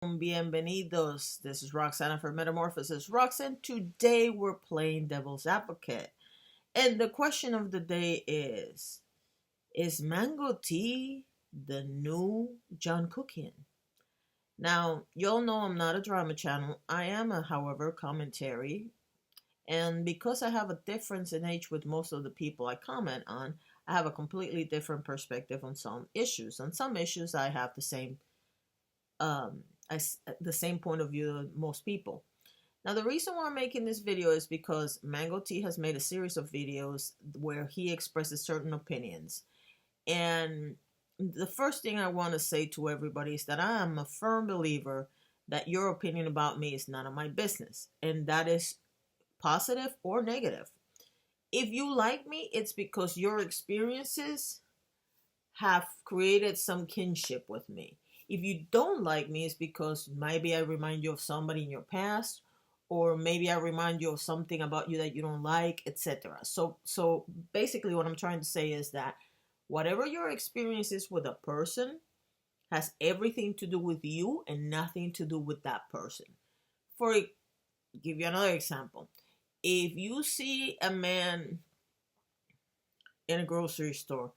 Bienvenidos. This is Roxana for Metamorphosis. Roxanne, today we're playing Devil's Advocate. And the question of the day is mango tea the new John Kuckian? Now, y'all know I'm not a drama channel. I am however, commentary. And because I have a difference in age with most of the people I comment on, I have a completely different perspective on some issues. On some issues, I have um, the same point of view as most people. Now, the reason why I'm making this video is because Mango T has made a series of videos where he expresses certain opinions. And the first thing I want to say to everybody is that I am a firm believer that your opinion about me is none of my business. And that is positive or negative. If you like me, it's because your experiences have created some kinship with me. If you don't like me, it's because maybe I remind you of somebody in your past, or maybe I remind you of something about you that you don't like, etc. So basically what I'm trying to say is that whatever your experience is with a person has everything to do with you and nothing to do with that person. Give you another example. If you see a man in a grocery store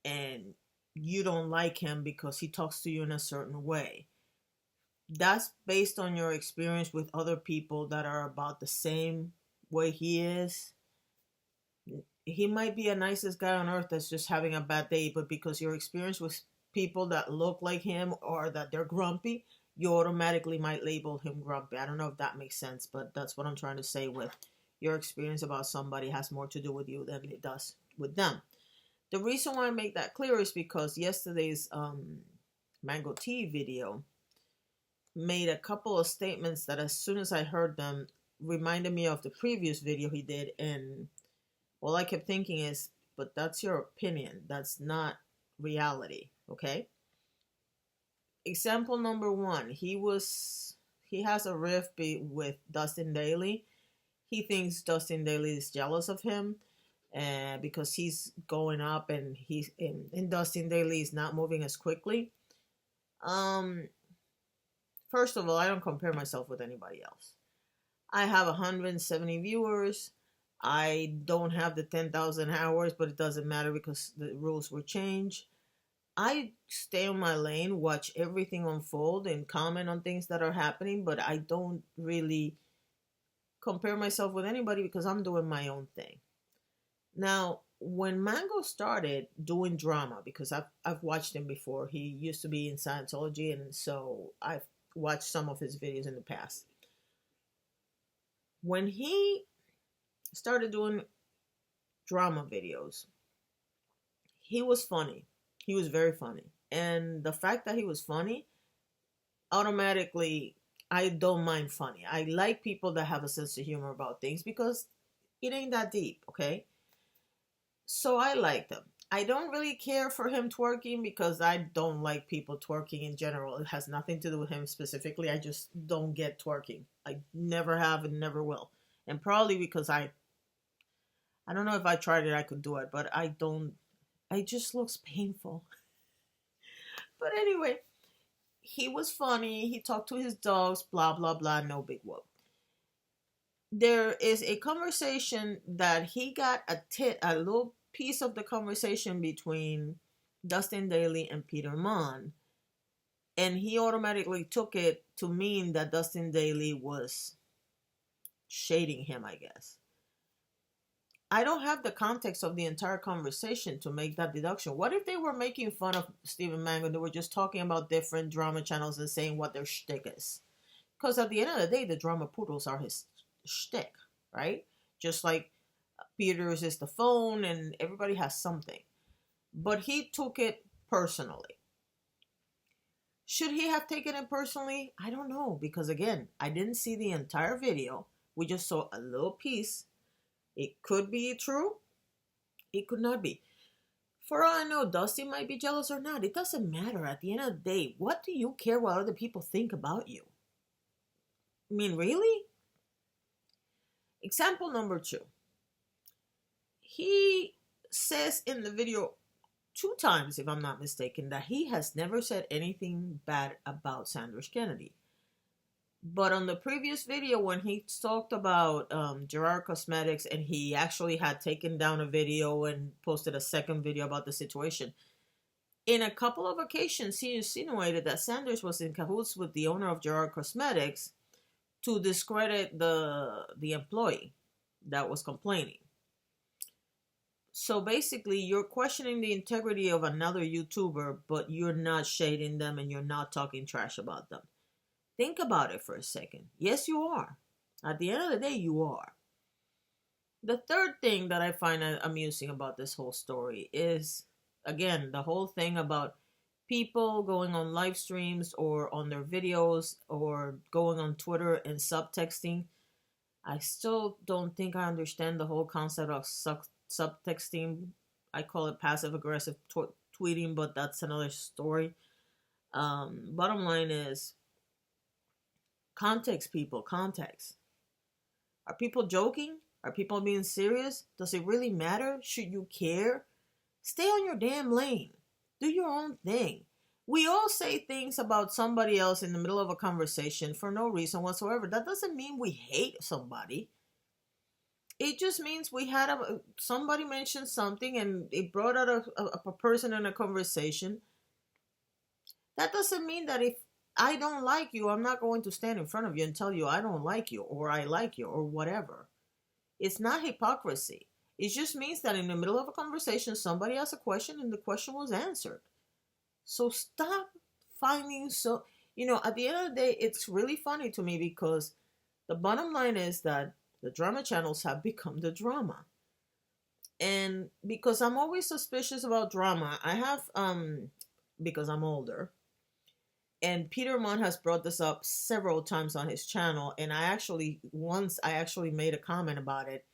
and you don't like him because he talks to you in a certain way, that's based on your experience with other people that are about the same way he is. He might be the nicest guy on earth that's just having a bad day, but because your experience with people that look like him or that they're grumpy, you automatically might label him grumpy. I don't know if that makes sense, but that's what I'm trying to say with your experience about somebody has more to do with you than it does with them. The reason why I make that clear is because yesterday's Mango Tea video made a couple of statements that as soon as I heard them reminded me of the previous video he did, and all I kept thinking is, but that's your opinion. That's not reality, okay? Example number one, he has a riff with Dustin Daly. He thinks Dustin Daly is jealous of him because he's going up and Dustin Daly is not moving as quickly. First of all, I don't compare myself with anybody else. I have 170 viewers. I don't have the 10,000 hours, but it doesn't matter because the rules were changed. I stay on my lane, watch everything unfold, and comment on things that are happening, but I don't really compare myself with anybody because I'm doing my own thing. Now, when Mango started doing drama, because I've watched him before, he used to be in Scientology, and so I've watched some of his videos in the past. When he started doing drama videos, he was funny. He was very funny. And the fact that he was funny, automatically, I don't mind funny. I like people that have a sense of humor about things because it ain't that deep, okay? So I like them. I don't really care for him twerking because I don't like people twerking in general. It has nothing to do with him specifically. I just don't get twerking. I never have and never will. And probably because I don't know if I tried it, I could do it, but I don't. It just looks painful. But anyway, he was funny. He talked to his dogs, blah, blah, blah. No big whoop. There is a conversation that he got a little piece of the conversation between Dustin Daly and Peter Mon. And he automatically took it to mean that Dustin Daly was shading him, I guess. I don't have the context of the entire conversation to make that deduction. What if they were making fun of Stephen Mango? They were just talking about different drama channels and saying what their shtick is. Because at the end of the day, the drama poodles are his shtick, right? Just like Peter's is the phone and everybody has something. But he took it personally. Should he have taken it personally? I don't know. Because again, I didn't see the entire video. We just saw a little piece. It could be true. It could not be. For all I know, Dusty might be jealous or not. It doesn't matter. At the end of the day, what do you care what other people think about you? I mean, really? Example number two. He says in the video two times, if I'm not mistaken, that he has never said anything bad about Sanders Kennedy. But on the previous video, when he talked about Gerard Cosmetics, and he actually had taken down a video and posted a second video about the situation, in a couple of occasions, he insinuated that Sanders was in cahoots with the owner of Gerard Cosmetics to discredit the employee that was complaining. So basically, you're questioning the integrity of another YouTuber, but you're not shading them and you're not talking trash about them. Think about it for a second. Yes, you are. At the end of the day, you are. The third thing that I find amusing about this whole story is, again, the whole thing about people going on live streams or on their videos or going on Twitter and subtexting. I still don't think I understand the whole concept of subtexting. I call it passive aggressive tweeting, but that's another story. Bottom line is, context, people, context. Are people joking? Are people being serious? Does it really matter? Should you care? Stay on your damn lane. Do your own thing. We all say things about somebody else in the middle of a conversation for no reason whatsoever. That doesn't mean we hate somebody. It just means we had somebody mentioned something and it brought out a person in a conversation. That doesn't mean that if I don't like you, I'm not going to stand in front of you and tell you I don't like you or I like you or whatever. It's not hypocrisy. It just means that in the middle of a conversation, somebody asked a question and the question was answered. So stop finding at the end of the day, it's really funny to me because the bottom line is that the drama channels have become the drama. And because I'm always suspicious about drama, I have, because I'm older, and Peter Munn has brought this up several times on his channel, and once I actually made a comment about it,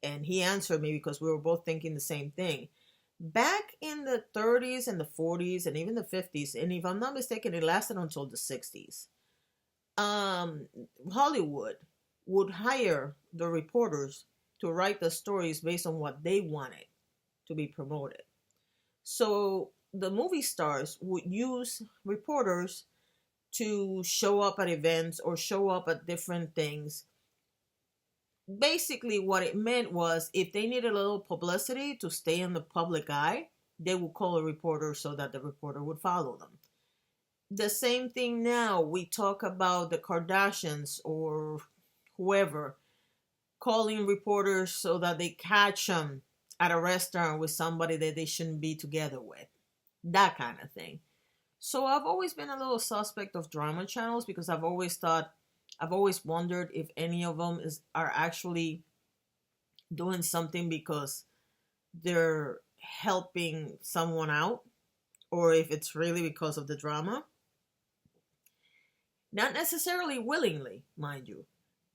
and he answered me because we were both thinking the same thing. Back in the 30s and the 40s and even the 50s, and if I'm not mistaken, it lasted until the 60s, Hollywood would hire the reporters to write the stories based on what they wanted to be promoted. So the movie stars would use reporters to show up at events or show up at different things. Basically, what it meant was if they needed a little publicity to stay in the public eye, they would call a reporter so that the reporter would follow them. The same thing now, we talk about the Kardashians or whoever calling reporters so that they catch them at a restaurant with somebody that they shouldn't be together with. That kind of thing. So I've always been a little suspect of drama channels because I've always wondered if any of them are actually doing something because they're helping someone out or if it's really because of the drama. Not necessarily willingly, mind you.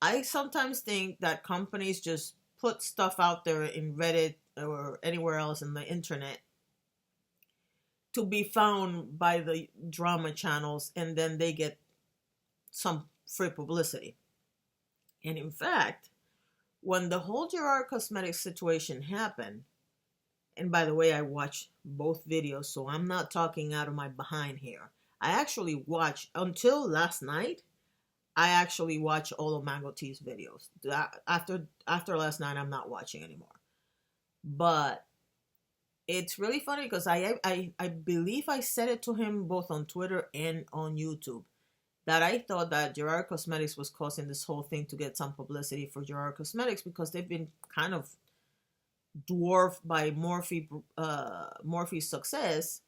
I sometimes think that companies just put stuff out there in Reddit or anywhere else in the internet to be found by the drama channels, and then they get some free publicity. And in fact, when the whole Gerard Cosmetics situation happened, and by the way, I watched both videos, so I'm not talking out of my behind here. I actually watched, until last night, I actually watched all of Mango T's videos. After last night, I'm not watching anymore. But it's really funny because I believe I said it to him both on Twitter and on YouTube that I thought that Gerard Cosmetics was causing this whole thing to get some publicity for Gerard Cosmetics because they've been kind of dwarfed by Morphe's success.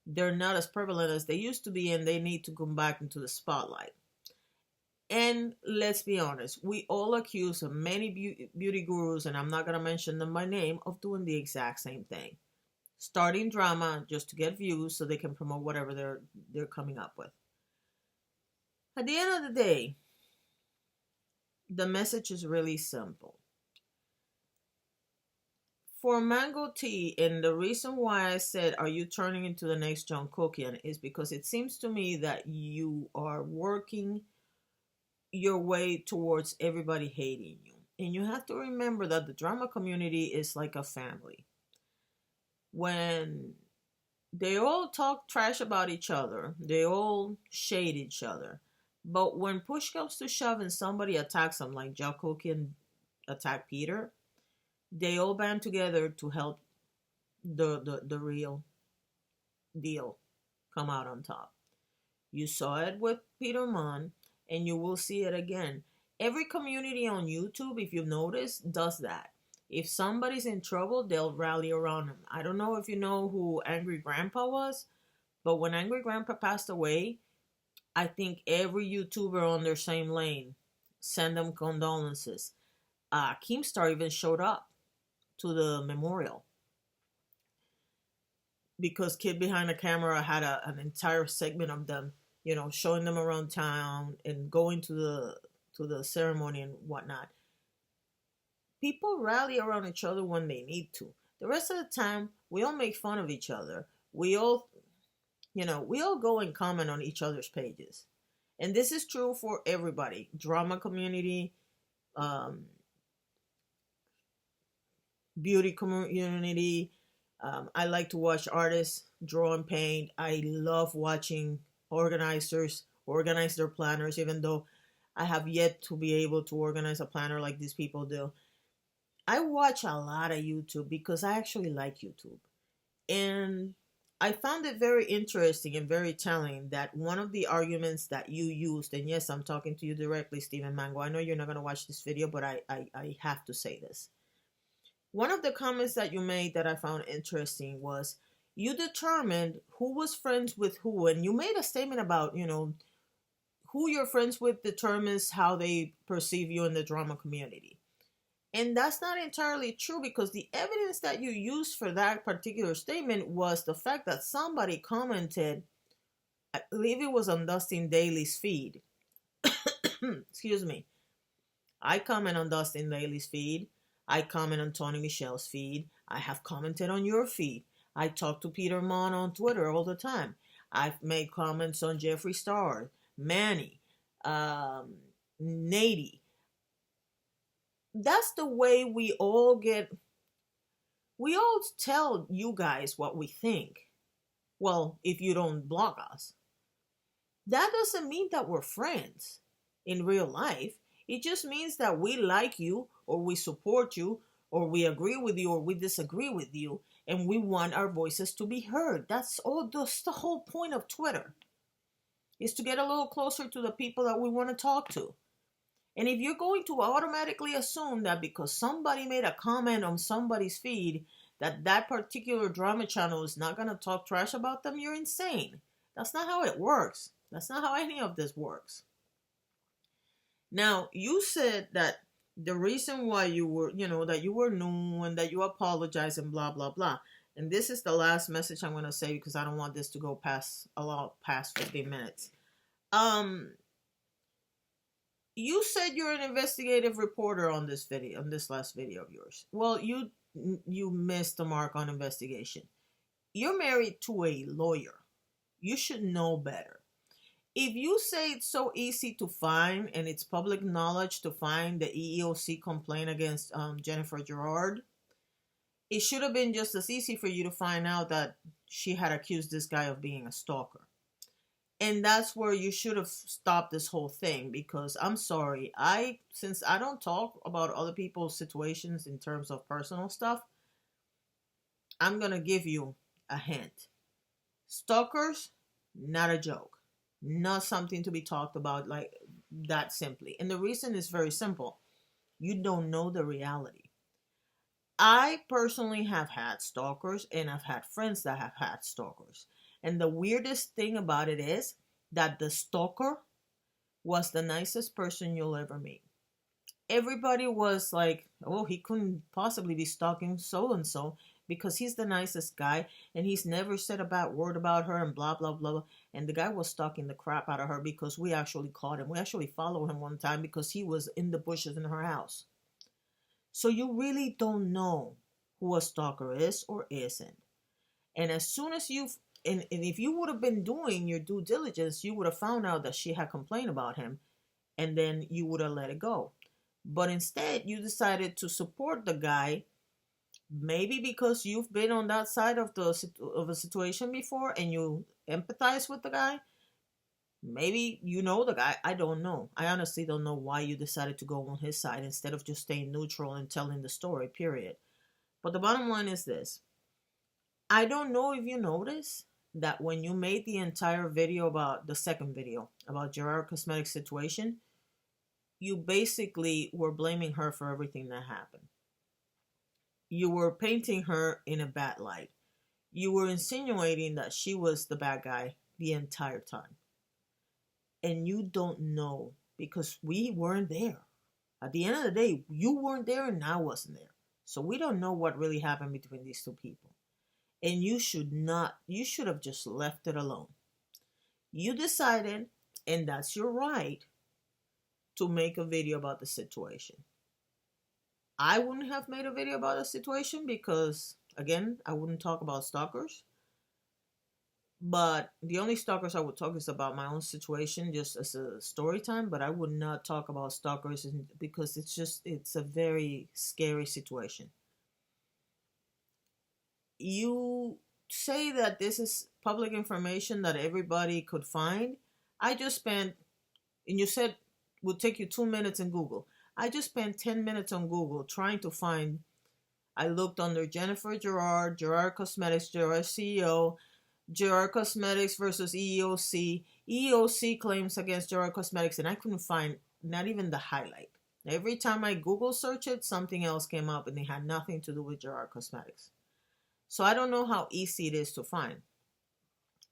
They're not as prevalent as they used to be, and they need to come back into the spotlight. And let's be honest, we all accuse of many beauty gurus, and I'm not going to mention them by name, of doing the exact same thing. Starting drama just to get views so they can promote whatever they're coming up with. At the end of the day, the message is really simple. For Mango Tea, and the reason why I said, are you turning into the next John Kuckian, is because it seems to me that you are working your way towards everybody hating you. And you have to remember that the drama community is like a family. When They all talk trash about each other. They all shade each other. But when push comes to shove and somebody attacks them, like Kuckian attacked Peter, they all band together to help the real deal come out on top. You saw it with Peter Mon, and you will see it again. Every community on YouTube, if you've noticed, does that. If somebody's in trouble, they'll rally around him. I don't know if you know who Angry Grandpa was, but when Angry Grandpa passed away, I think every YouTuber on their same lane sent them condolences. Keemstar even showed up to the memorial because Kid Behind the Camera had an entire segment of them, showing them around town and going to the ceremony and whatnot. People rally around each other when they need to. The rest of the time, we all make fun of each other. We all go and comment on each other's pages. And this is true for everybody. Drama community, beauty community. I like to watch artists draw and paint. I love watching organizers organize their planners, even though I have yet to be able to organize a planner like these people do. I watch a lot of YouTube because I actually like YouTube. And I found it very interesting and very telling that one of the arguments that you used, and yes, I'm talking to you directly, Stephen Mango. I know you're not going to watch this video, but I have to say this. One of the comments that you made that I found interesting was you determined who was friends with who, and you made a statement about, who you're friends with determines how they perceive you in the drama community. And that's not entirely true because the evidence that you used for that particular statement was the fact that somebody commented, I believe it was on Dustin Daly's feed. Excuse me. I comment on Dustin Daly's feed. I comment on Tony Michelle's feed. I have commented on your feed. I talk to Peter Mon on Twitter all the time. I've made comments on Jeffree Star, Manny, Nady. That's the way we all tell you guys what we think. Well, if you don't block us. That doesn't mean that we're friends in real life. It just means that we like you, or we support you, or we agree with you, or we disagree with you, and we want our voices to be heard. That's the whole point of Twitter, is to get a little closer to the people that we want to talk to. And if you're going to automatically assume that because somebody made a comment on somebody's feed, that particular drama channel is not going to talk trash about them, you're insane. That's not how it works. That's not how any of this works. Now, you said that the reason why you were, that you were new and that you apologize and blah, blah, blah. And this is the last message I'm going to say because I don't want this to go past 15 minutes. You said you're an investigative reporter on this last video of yours. Well, you missed the mark on investigation. You're married to a lawyer. You should know better. If you say it's so easy to find and it's public knowledge to find the EEOC complaint against Jennifer Gerard, it should have been just as easy for you to find out that she had accused this guy of being a stalker. And that's where you should have stopped this whole thing, because I'm sorry, since I don't talk about other people's situations in terms of personal stuff, I'm going to give you a hint. Stalkers, not a joke. Not something to be talked about like that simply. And the reason is very simple. You don't know the reality. I personally have had stalkers, and I've had friends that have had stalkers. And the weirdest thing about it is that the stalker was the nicest person you'll ever meet. Everybody was like, oh, he couldn't possibly be stalking so-and-so because he's the nicest guy and he's never said a bad word about her and blah, blah, blah. And the guy was stalking the crap out of her because we actually caught him. We actually followed him one time because he was in the bushes in her house. So you really don't know who a stalker is or isn't. And as soon as and if you would have been doing your due diligence, you would have found out that she had complained about him, and then you would have let it go. But instead, you decided to support the guy Maybe because you've been on that side of of a situation before and you empathize with the guy. Maybe you know the guy. I don't know. I honestly don't know why you decided to go on his side instead of just staying neutral and telling the story, period. But the bottom line is this. I don't know if you noticed that when you made the entire video about the second video about Gerard Cosmetics situation, you basically were blaming her for everything that happened. You were painting her in a bad light. You were insinuating that she was the bad guy the entire time. And you don't know because we weren't there. At the end of the day, you weren't there and I wasn't there. So we don't know what really happened between these two people. And you should have just left it alone. You decided, and that's your right, to make a video about the situation. I wouldn't have made a video about the situation because, again, I wouldn't talk about stalkers. But the only stalkers I would talk is about my own situation, just as a story time. But I would not talk about stalkers because it's a very scary situation. You say that this is public information that everybody could find. I just spent, and you said would take you 2 minutes in Google. I just spent 10 minutes on Google trying to find. I looked under Jennifer Gerard, Gerard Cosmetics, Gerard CEO, Gerard Cosmetics versus EEOC, EEOC claims against Gerard Cosmetics, and I couldn't find not even the highlight. Every time I Google search it, something else came up and it had nothing to do with Gerard Cosmetics. So I don't know how easy it is to find.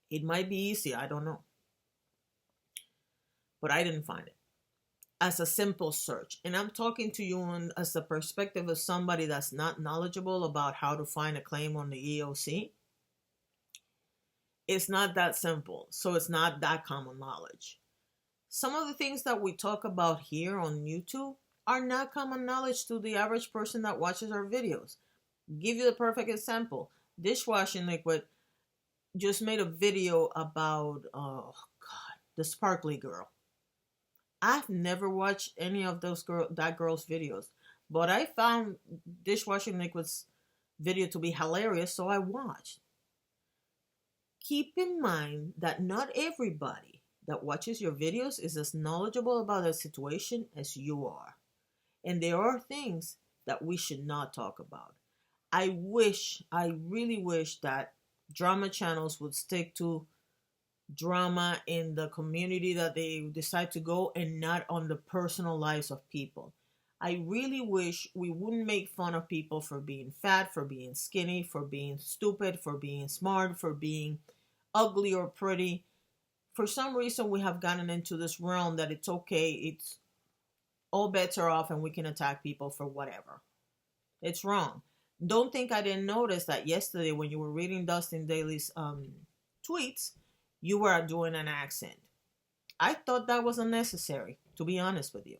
It might be easy, I don't know. But I didn't find it as a simple search. And I'm talking to you as the perspective of somebody that's not knowledgeable about how to find a claim on the EEOC. It's not that simple. So it's not that common knowledge. Some of the things that we talk about here on YouTube are not common knowledge to the average person that watches our videos. Give you the perfect example. Dishwashing liquid just made a video about, oh God, the sparkly girl. I've never watched any of that girl's videos, but I found Dishwashing Liquid's video to be hilarious, so I watched. Keep in mind that not everybody that watches your videos is as knowledgeable about the situation as you are. And there are things that we should not talk about. I really wish that drama channels would stick to drama in the community that they decide to go and not on the personal lives of people. I really wish we wouldn't make fun of people for being fat, for being skinny, for being stupid, for being smart, for being ugly or pretty. For some reason, we have gotten into this realm that it's okay, it's all bets are off and we can attack people for whatever. It's wrong. Don't think I didn't notice that yesterday when you were reading Dustin Daly's tweets, you were doing an accent. I thought that was unnecessary, to be honest with you.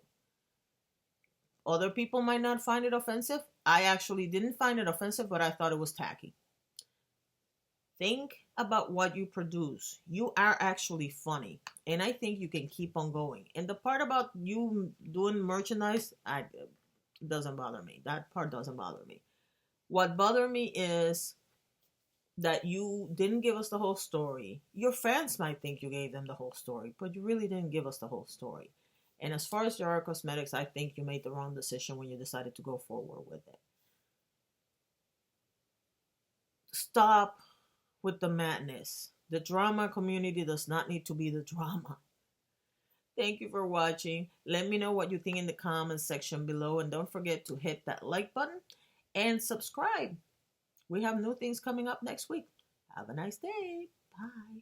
Other people might not find it offensive. I actually didn't find it offensive, but I thought it was tacky. Think about what you produce. You are actually funny, and I think you can keep on going. And the part about you doing merchandise, it doesn't bother me. That part doesn't bother me. What bothered me is that you didn't give us the whole story. Your fans might think you gave them the whole story, but you really didn't give us the whole story. And as far as Gerard Cosmetics, I think you made the wrong decision when you decided to go forward with it. Stop with the madness. The drama community does not need to be the drama. Thank you for watching. Let me know what you think in the comments section below. And don't forget to hit that like button and subscribe. We have new things coming up next week. Have a nice day. Bye.